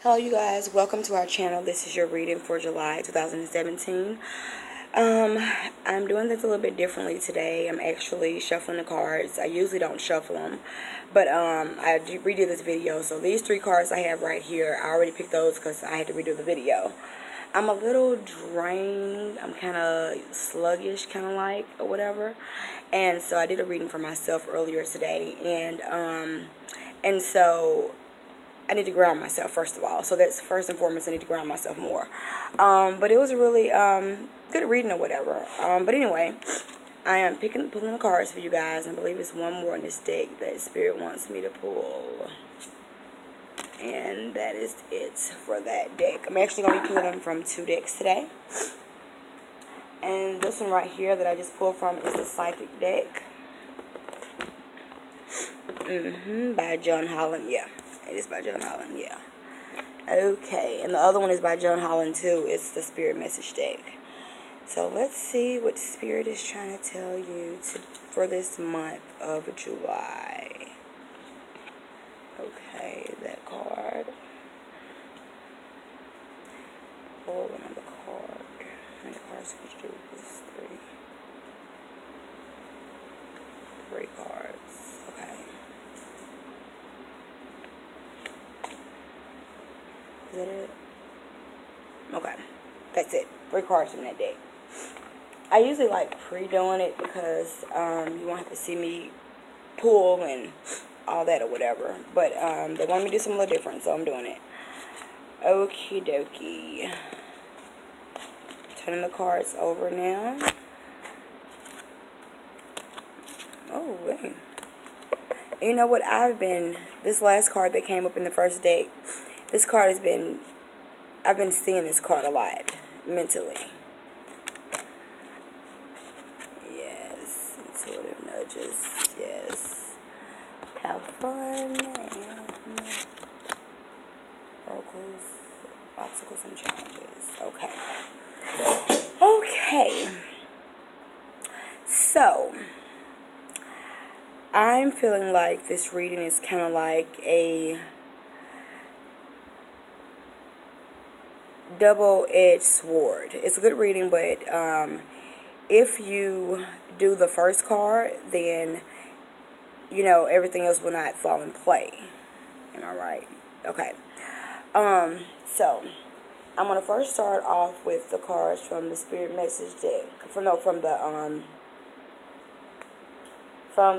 Hello you guys, welcome to our channel. This is your reading for July 2017. I'm doing this a little bit differently today. I'm actually shuffling the cards. I usually don't shuffle them, but I redo this video. So these three cards I have right here, I already picked those because I had to redo the video. I'm a little drained. I'm kind of sluggish, kind of like, or whatever. And so I did a reading for myself earlier today, and so I need to ground myself, first of all. So that's first and foremost, I need to ground myself more. But it was a really good reading or whatever. But anyway, I am pulling the cards for you guys. I believe it's one more in this deck that Spirit wants me to pull. And that is it for that deck. I'm actually going to be pulling them from two decks today. And this one right here that I just pulled from is the Psychic deck. By John Holland, yeah. It is by John Holland, yeah. Okay, and the other one is by John Holland too. It's the Spirit Message deck. So let's see what Spirit is trying to tell you for this month of July. Okay, that card. Pull another card. How many cards would you do? This is three. Three cards. Okay. Is that it? Okay. That's it. Three cards from that deck. I usually like pre-doing it because you won't have to see me pull and all that or whatever. But they want me to do something a little different, so I'm doing it. Okie dokie. Turning the cards over now. Oh, wait. You know what? This last card that came up in the first deck, this card I've been seeing this card a lot, mentally. Yes, intuitive nudges, yes. Have fun, and obstacles and challenges. Okay. Okay. So, I'm feeling like this reading is kind of like a double-edged sword. It's a good reading, but if you do the first card, then everything else will not fall in play. Am I right? Okay. So I'm gonna first start off with the cards from the Spirit Message deck. From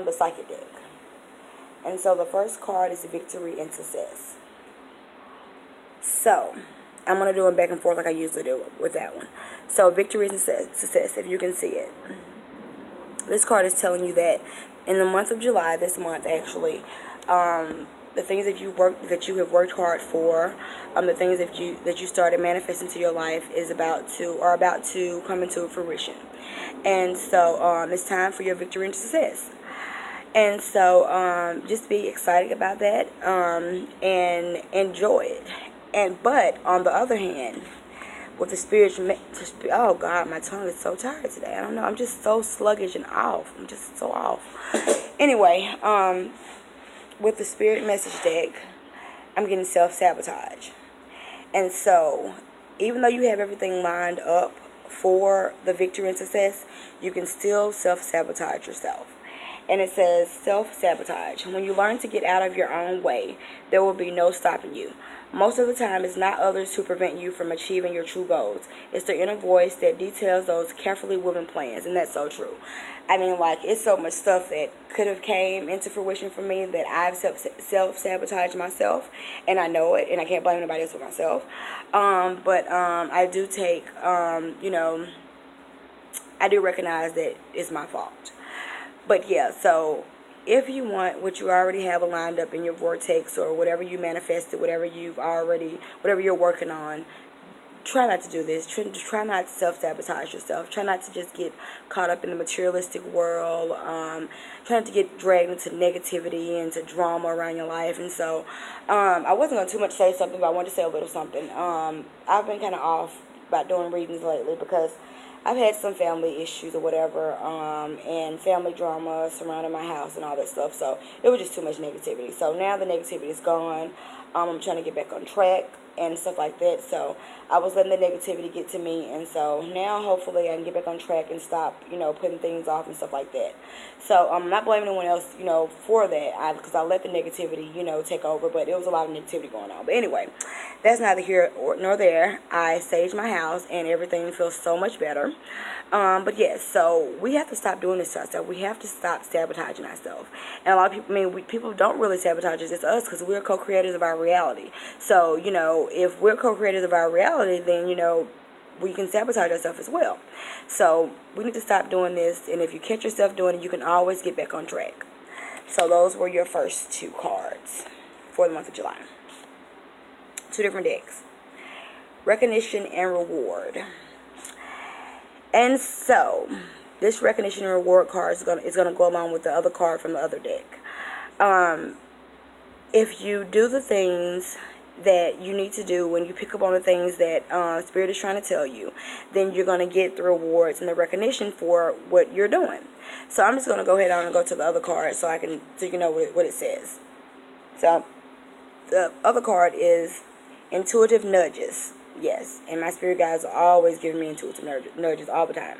the Psychic deck. And so the first card is Victory and Success. So I'm going to do it back and forth like I usually do with that one. So Victory and Success, if you can see it. This card is telling you that in the month of July, this month actually, the things that you have worked hard for, the things that you started manifesting to your life are about to come into fruition. And so it's time for your victory and success. And so just be excited about that and enjoy it. But on the other hand, with the spiritual, oh God, my tongue is so tired today. I don't know. I'm just so sluggish and off. I'm just so off. Anyway, with the Spirit Message deck, I'm getting self-sabotage. And so, even though you have everything lined up for the victory and success, you can still self-sabotage yourself. And it says self-sabotage. When you learn to get out of your own way, there will be no stopping you. Most of the time, it's not others who prevent you from achieving your true goals. It's the inner voice that details those carefully woven plans, and that's so true. I mean, like, it's so much stuff that could have came into fruition for me that I've self-sabotaged myself, and I know it, and I can't blame anybody else but myself. But I do take, I do recognize that it's my fault. But yeah, so if you want what you already have lined up in your vortex or whatever you manifested, whatever you're working on, try not to do this. Try not to self-sabotage yourself. Try not to just get caught up in the materialistic world. Try not to get dragged into negativity, into drama around your life. And so I wasn't going to too much say something, but I wanted to say a little something. I've been kind of off about doing readings lately because I've had some family issues or whatever, and family drama surrounding my house and all that stuff. So it was just too much negativity. So now the negativity is gone. I'm trying to get back on track. and stuff like that. So I was letting the negativity get to me, and so now hopefully I can get back on track and stop, putting things off and stuff like that. So I'm not blaming anyone else, for that, because I let the negativity, take over, but it was a lot of negativity going on. But anyway, that's neither here nor there. I saged my house, and everything feels so much better. But yes, so we have to stop doing this to ourselves. We have to stop sabotaging ourselves. And a lot of people, people don't really sabotage us. It's us, because we're co-creators of our reality. So, if we're co-creators of our reality, then, we can sabotage ourselves as well. So we need to stop doing this. And if you catch yourself doing it, you can always get back on track. So those were your first 2 cards for the month of July. 2 different decks. Recognition and reward. And so this recognition and reward card is gonna go along with the other card from the other deck. If you do the things that you need to do, when you pick up on the things that Spirit is trying to tell you, then you're going to get the rewards and the recognition for what you're doing. So I'm just going to go ahead on and go to the other card so you can know what it says. So the other card is intuitive nudges. Yes, and my spirit guides are always giving me intuitive nudges all the time.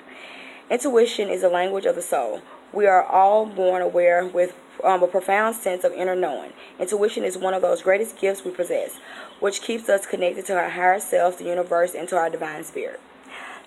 Intuition is a language of the soul. We are all born aware with a profound sense of inner knowing. Intuition is one of those greatest gifts we possess, which keeps us connected to our higher self, the universe, and to our divine spirit.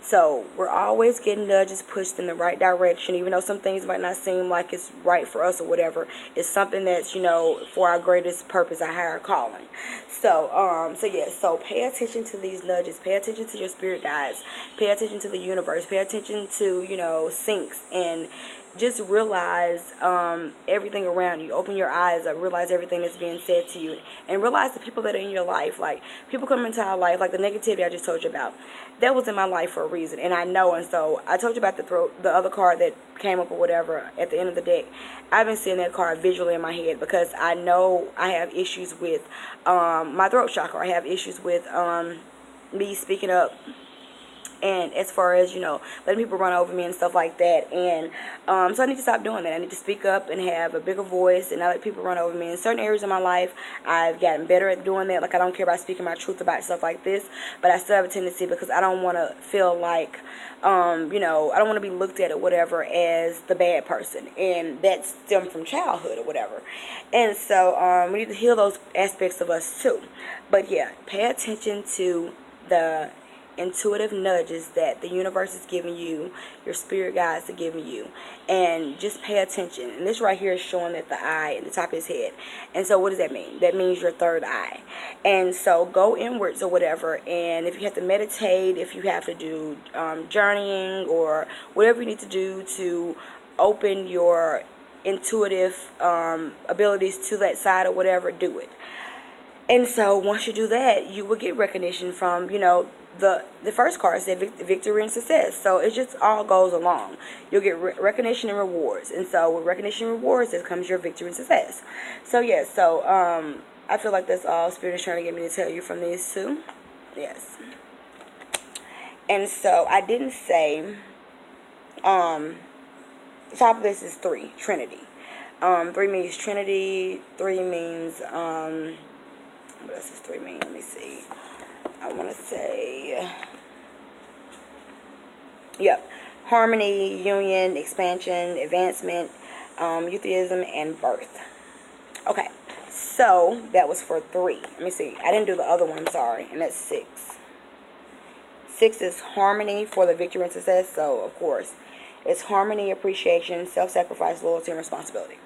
So we're always getting nudges pushed in the right direction, even though some things might not seem like it's right for us or whatever. It's something that's, for our greatest purpose, our higher calling. So pay attention to these nudges. Pay attention to your spirit guides. Pay attention to the universe. Pay attention to, syncs, and just realize everything around you. Open your eyes up. Realize everything that's being said to you. And realize the people that are in your life. Like, people come into our life, like the negativity I just told you about. That was in my life for a reason. And I know. And so I told you about the other card that came up or whatever at the end of the deck. I've been seeing that card visually in my head because I know I have issues with my throat chakra. I have issues with me speaking up. And as far as, letting people run over me and stuff like that. And so I need to stop doing that. I need to speak up and have a bigger voice and not let people run over me. In certain areas of my life, I've gotten better at doing that. Like, I don't care about speaking my truth about stuff like this. But I still have a tendency because I don't want to feel like, I don't want to be looked at or whatever as the bad person. And that stemmed from childhood or whatever. And so we need to heal those aspects of us too. But yeah, pay attention to the intuitive nudges that the universe is giving you, your spirit guides are giving you, and just pay attention. And this right here is showing that the eye at the top of his head. And so what does that mean? That means your third eye. And so go inwards or whatever, and if you have to meditate, if you have to do journeying or whatever you need to do to open your intuitive abilities to that side or whatever, do it. And so once you do that, you will get recognition from, the first card said victory and success. So it just all goes along. You'll get recognition and rewards. And so with recognition and rewards, there comes your victory and success. So yes, I feel like that's all Spirit is trying to get me to tell you from these 2. Yes. And so I didn't say, the top of this is 3, Trinity. 3 means Trinity. 3 means, what else does 3 mean? Let me see. I want to say, harmony, union, expansion, advancement, euthyism, and birth. Okay, so that was for 3. Let me see. I didn't do the other one, sorry, and that's 6. 6 is harmony for the victory and success. So, of course, it's harmony, appreciation, self-sacrifice, loyalty, and responsibility.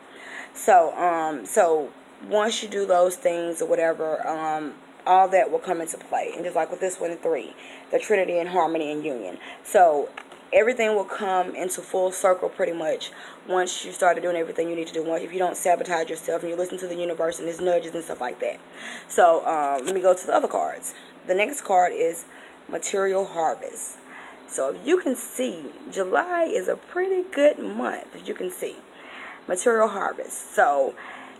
So once you do those things or whatever, all that will come into play. And just like with this one, 3, the Trinity and harmony and union. So everything will come into full circle pretty much once you started doing everything you need to do. If you don't sabotage yourself and you listen to the universe and its nudges and stuff like that. So let me go to the other cards. The next card is material harvest. So if you can see, July is a pretty good month, as you can see. Material harvest. So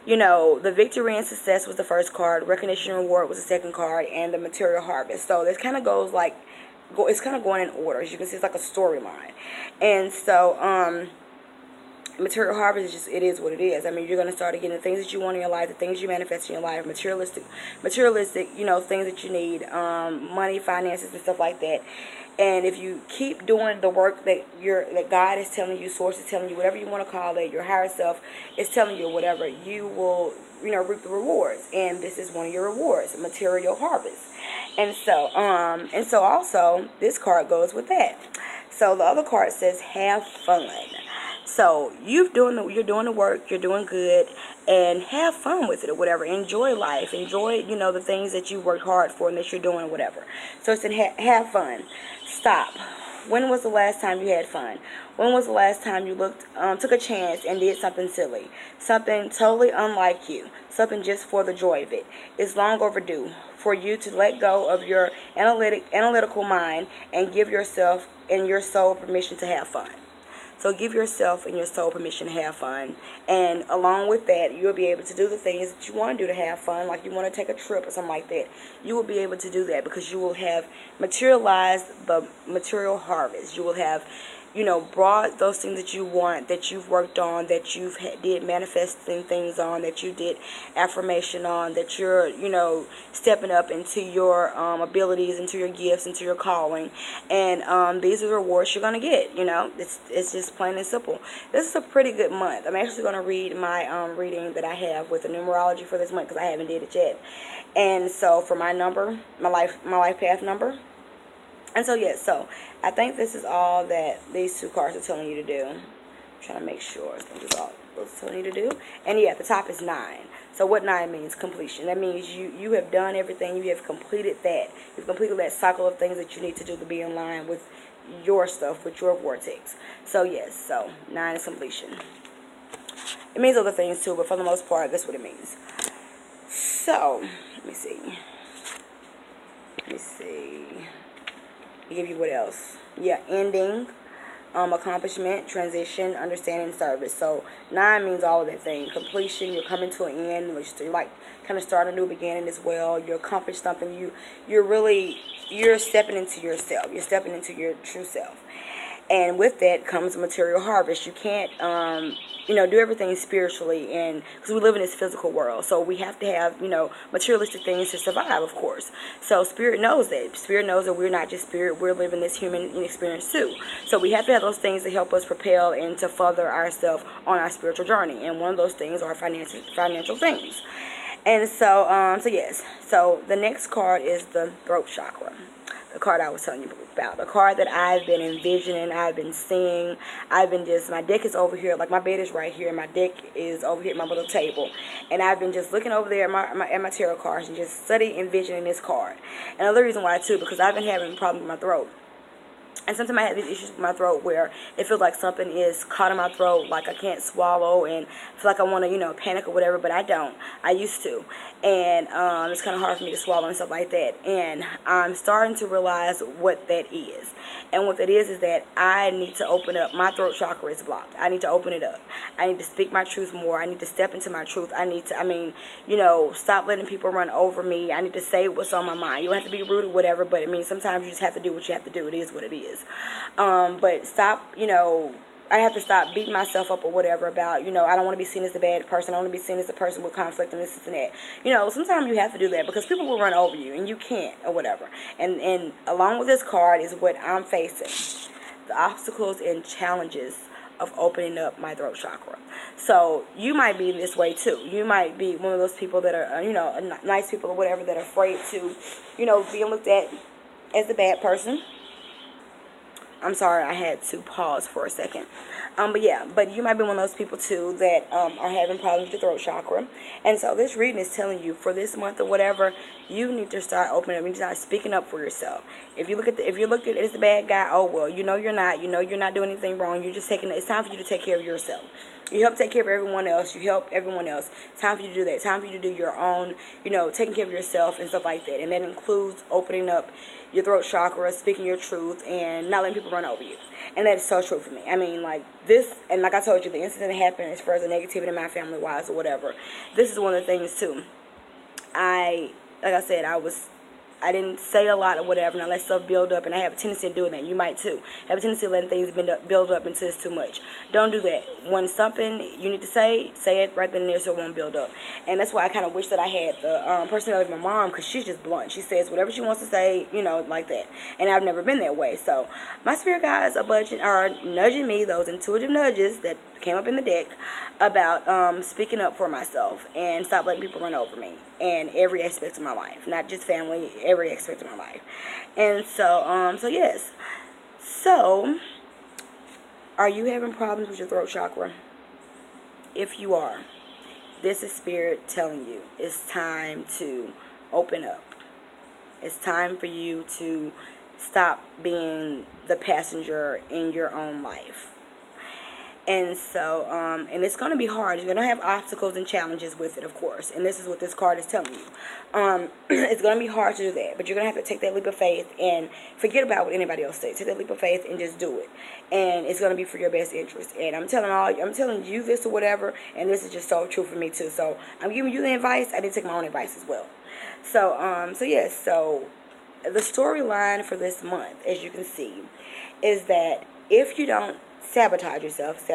the victory and success was the first card, recognition and reward was the second card, and the material harvest. So this kind of goes like, it's kind of going in order. As you can see, it's like a storyline. And so material harvest is just, it is what it is. I mean, you're going to start getting the things that you want in your life, the things you manifest in your life, materialistic, you know, things that you need, money, finances, and stuff like that. And if you keep doing the work that God is telling you, source is telling you, whatever you want to call it, your higher self is telling you, whatever, you will, you know, reap the rewards. And this is one of your rewards, material harvest. And so also this card goes with that. So the other card says have fun. So you're doing the work, you're doing good, and have fun with it or whatever. Enjoy life, enjoy, you know, the things that you worked hard for and that you're doing or whatever. So it's have fun. Stop. When was the last time you had fun? When was the last time you took a chance and did something silly? Something totally unlike you. Something just for the joy of it. It's long overdue for you to let go of your analytical mind and give yourself and your soul permission to have fun. So give yourself and your soul permission to have fun. And along with that, you'll be able to do the things that you want to do to have fun. Like you want to take a trip or something like that. You will be able to do that because you will have materialized the material harvest. You will have, you know, brought those things that you want, that you've worked on, that you've did manifesting things on, that you did affirmation on, that you're, you know, stepping up into your abilities, into your gifts, into your calling. And these are the rewards you're going to get, you know. It's just plain and simple. This is a pretty good month. I'm actually going to read my reading that I have with the numerology for this month because I haven't did it yet. And so for my number, my life path number. And so, yes, so I think this is all that these two cards are telling you to do. I'm trying to make sure this is all it's telling you to do. And, yeah, the top is 9. So what 9 means? Completion. That means you have done everything. You have completed that. You've completed that cycle of things that you need to do to be in line with your stuff, with your vortex. So, yes, so 9 is completion. It means other things, too, but for the most part, that's what it means. So, let me see. Give you what else? Yeah, ending, accomplishment, transition, understanding, service. So 9 means all of that thing. Completion, you're coming to an end. You're like kind of starting a new beginning as well. You accomplished something. You're stepping into yourself. You're stepping into your true self. And with that comes material harvest. You can't, you know, do everything spiritually, and because we live in this physical world, so we have to have, you know, materialistic things to survive, of course. So Spirit knows that. Spirit knows that we're not just spirit; we're living this human experience too. So we have to have those things to help us propel and to further ourselves on our spiritual journey. And one of those things are financial things. And so, yes. So the next card is the throat chakra. The card I was telling you about. The card that I've been envisioning, I've been seeing, my deck is over here, like my bed is right here, and my deck is over here at my little table. And I've been just looking over there at my tarot cards and just studying, envisioning this card. And another reason why, too, because I've been having problems with my throat. And sometimes I have these issues with my throat where it feels like something is caught in my throat, like I can't swallow, and I feel like I want to, you know, panic or whatever, but I don't. I used to. And it's kind of hard for me to swallow and stuff like that. And I'm starting to realize what that is. And what that is that I need to open up. My throat chakra is blocked. I need to open it up. I need to speak my truth more. I need to step into my truth. I need to, you know, stop letting people run over me. I need to say what's on my mind. You don't have to be rude or whatever, but sometimes you just have to do what you have to do. It is what it is. But stop, you know, I have to stop beating myself up or whatever about, you know, I don't want to be seen as a bad person. I don't want to be seen as a person with conflict and this and that. You know, sometimes you have to do that because people will run over you and you can't or whatever. And along with this card is what I'm facing. The obstacles and challenges of opening up my throat chakra. So you might be this way too. You might be one of those people that are, you know, nice people or whatever that are afraid to, you know, being looked at as a bad person. I'm sorry, I had to pause for a second. But you might be one of those people too that are having problems with your throat chakra. And so this reading is telling you for this month or whatever, you need to start opening up. You need to start speaking up for yourself. If you're looked at as the bad guy, oh well, you know you're not. You know you're not doing anything wrong. You're just it's time for you to take care of yourself. You help take care of everyone else. You help everyone else. It's time for you to do that. It's time for you to do your own, you know, taking care of yourself and stuff like that. And that includes opening up your throat chakra, speaking your truth, and not letting people run over you. And that is so true for me. Like this, and like I told you, the incident that happened as far as the negativity in my family wise or whatever, this is one of the things too. Like I said, I was I didn't say a lot or whatever, and I let stuff build up, and I have a tendency to do that. You might too. I have a tendency to letting things build up until it's too much. Don't do that. When something you need to say it right then and there so it won't build up. And that's why I kind of wish that I had the personality of my mom, because she's just blunt. She says whatever she wants to say, you know, like that. And I've never been that way. So my spirit guides are nudging me, those intuitive nudges that came up in the deck, about speaking up for myself and stop letting people run over me in every aspect of my life, not just family, every aspect of my life. And so so yes, so are you having problems with your throat chakra? If you are, this is spirit telling you it's time to open up. It's time for you to stop being the passenger in your own life. And so, and it's going to be hard. You're going to have obstacles and challenges with it, of course. And this is what this card is telling you. It's going to be hard to do that. But you're going to have to take that leap of faith and forget about what anybody else says. Take that leap of faith and just do it. And it's going to be for your best interest. And I'm telling you this or whatever. And this is just so true for me, too. So I'm giving you the advice. I did take my own advice as well. So, yes. So the storyline for this month, as you can see, is that if you don't sabotage yourself,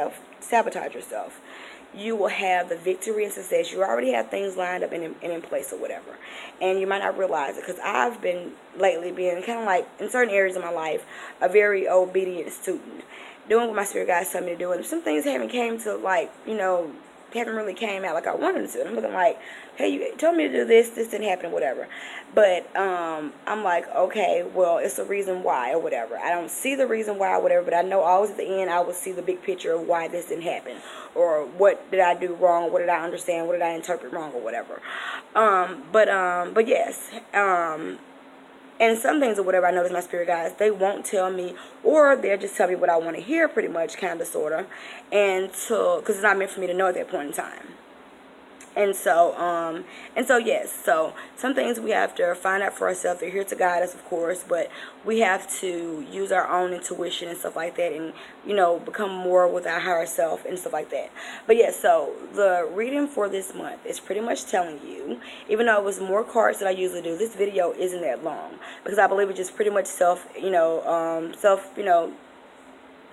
you will have the victory and success. You already have things lined up and in place or whatever, and you might not realize it, because I've been lately being kind of like, in certain areas of my life, a very obedient student, doing what my spirit guides tell me to do, and some things haven't came to, like, you know, haven't really came out like I wanted them to. I'm looking like, hey, you told me to do this didn't happen, whatever. But I'm like, okay, well, it's a reason why or whatever. I don't see the reason why or whatever, but I know always at the end I will see the big picture of why this didn't happen, or what did I do wrong, what did I understand, what did I interpret wrong or whatever. But yes, and some things or whatever, I notice my spirit guides, they won't tell me, or they'll just tell me what I want to hear, pretty much, kind of, sort of, and so, because it's not meant for me to know at that point in time. And so, yes, so some things we have to find out for ourselves. They're here to guide us, of course, but we have to use our own intuition and stuff like that, and, you know, become more with our higher self and stuff like that. But yes, so the reading for this month is pretty much telling you, even though it was more cards that I usually do, this video isn't that long, because I believe it's just pretty much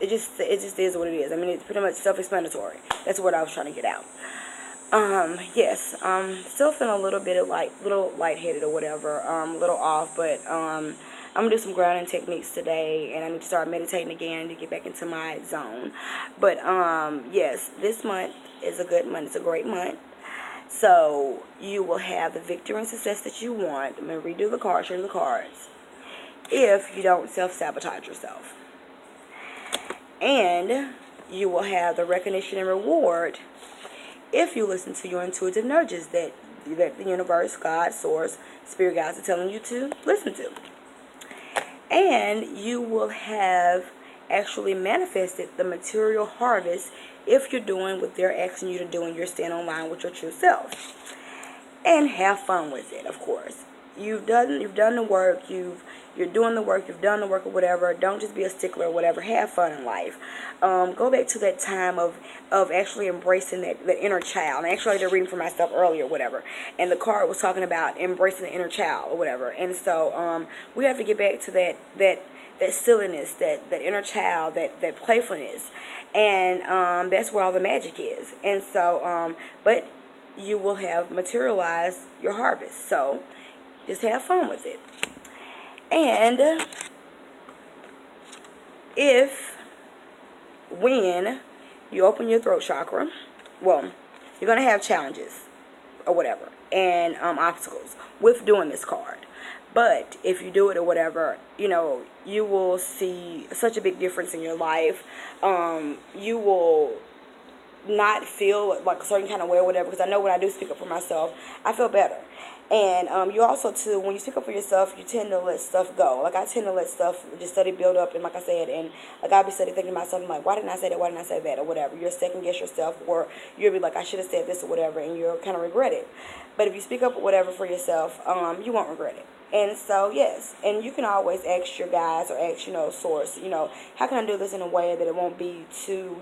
it just is what it is. I mean, it's pretty much self-explanatory. That's what I was trying to get out. Yes, still feeling a little bit of little lightheaded or whatever, a little off, but, I'm gonna do some grounding techniques today, and I need to start meditating again to get back into my zone. But, yes, this month is a good month. It's a great month. So, you will have the victory and success that you want. I'm gonna redo the cards, show you the cards, if you don't self-sabotage yourself. And you will have the recognition and reward if you listen to your intuitive nudges that the universe, God, source, spirit guides are telling you to listen to. And you will have actually manifested the material harvest if you're doing what they're asking you to do and you're staying in line with your true self. And have fun with it, of course. You've done the work, you're doing the work, you've done the work or whatever. Don't just be a stickler or whatever. Have fun in life. Go back to that time of actually embracing that inner child. And actually I did reading for myself earlier or whatever. And the card was talking about embracing the inner child or whatever. And so we have to get back to that silliness, that inner child, that playfulness. And that's where all the magic is. And so, but you will have materialized your harvest. So just have fun with it. And when you open your throat chakra, well, you're going to have challenges or whatever, and obstacles with doing this card. But if you do it or whatever, you know, you will see such a big difference in your life. You will not feel like a certain kind of way or whatever, because I know when I do speak up for myself, I feel better. And you also, too, when you speak up for yourself, you tend to let stuff go. Like, I tend to let stuff just steady build up, and like I said, and like I'll be steady thinking to myself, I'm like, why didn't I say that, why didn't I say that, or whatever. You'll second guess yourself, or you'll be like, I should have said this or whatever, and you'll kind of regret it. But if you speak up or whatever for yourself, you won't regret it. And so, yes, and you can always ask your guides or ask, source, how can I do this in a way that it won't be too,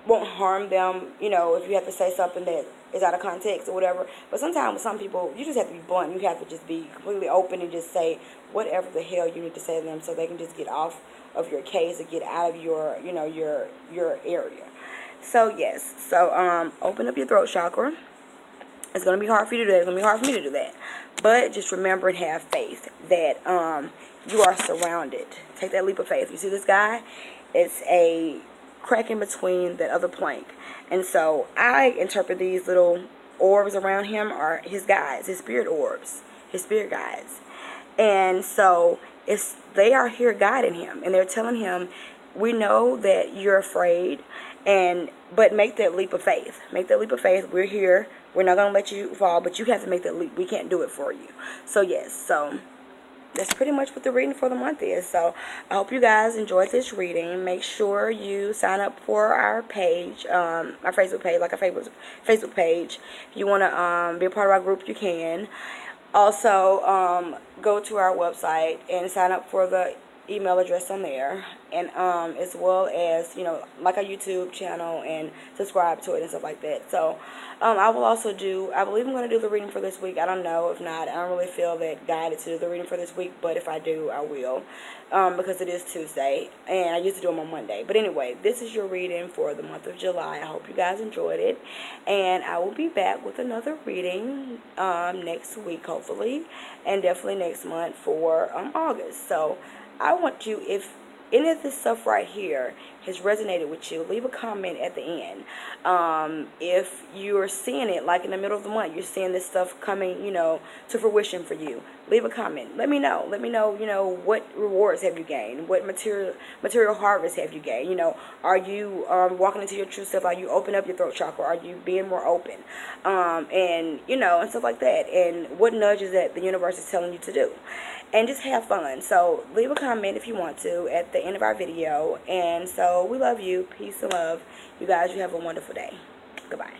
won't harm them, you know, if you have to say something that is out of context or whatever. But sometimes with some people, you just have to be blunt. You have to just be completely open and just say whatever the hell you need to say to them, so they can just get off of your case and get out of your, you know, your area. So yes, so open up your throat chakra. It's going to be hard for you to do that. It's going to be hard for me to do that. But just remember and have faith that you are surrounded. Take that leap of faith. You see this guy? It's a crack in between that other plank. And so I interpret these little orbs around him are his guides, his spirit orbs, his spirit guides. And so they are here guiding him. And they're telling him, we know that you're afraid, but make that leap of faith. Make that leap of faith. We're here. We're not going to let you fall, but you have to make that leap. We can't do it for you. So, yes. So, that's pretty much what the reading for the month is. So, I hope you guys enjoyed this reading. Make sure you sign up for our page, our Facebook page, like our Facebook page. If you want to be a part of our group, you can. Also, go to our website and sign up for the email address on there, and as well as, you know, like our YouTube channel and subscribe to it and stuff like that. So I will also I believe I'm going to do the reading for this week. I don't know. If not, I don't really feel that guided to do the reading for this week, but if I do, I will, because it is Tuesday and I used to do them on Monday. But anyway, this is your reading for the month of July. I hope you guys enjoyed it, and I will be back with another reading next week, hopefully, and definitely next month for August. So I want you, if any of this stuff right here has resonated with you, leave a comment at the end. If you're seeing it, like in the middle of the month, you're seeing this stuff coming, you know, to fruition for you, leave a comment. Let me know. Let me know, you know, what rewards have you gained? What material harvest have you gained? You know, are you walking into your true self? Are you opening up your throat chakra? Are you being more open? And, you know, and stuff like that. And what nudges that the universe is telling you to do. And just have fun. So leave a comment if you want to at the end of our video. And so we love you. Peace and love. You guys, you have a wonderful day. Goodbye.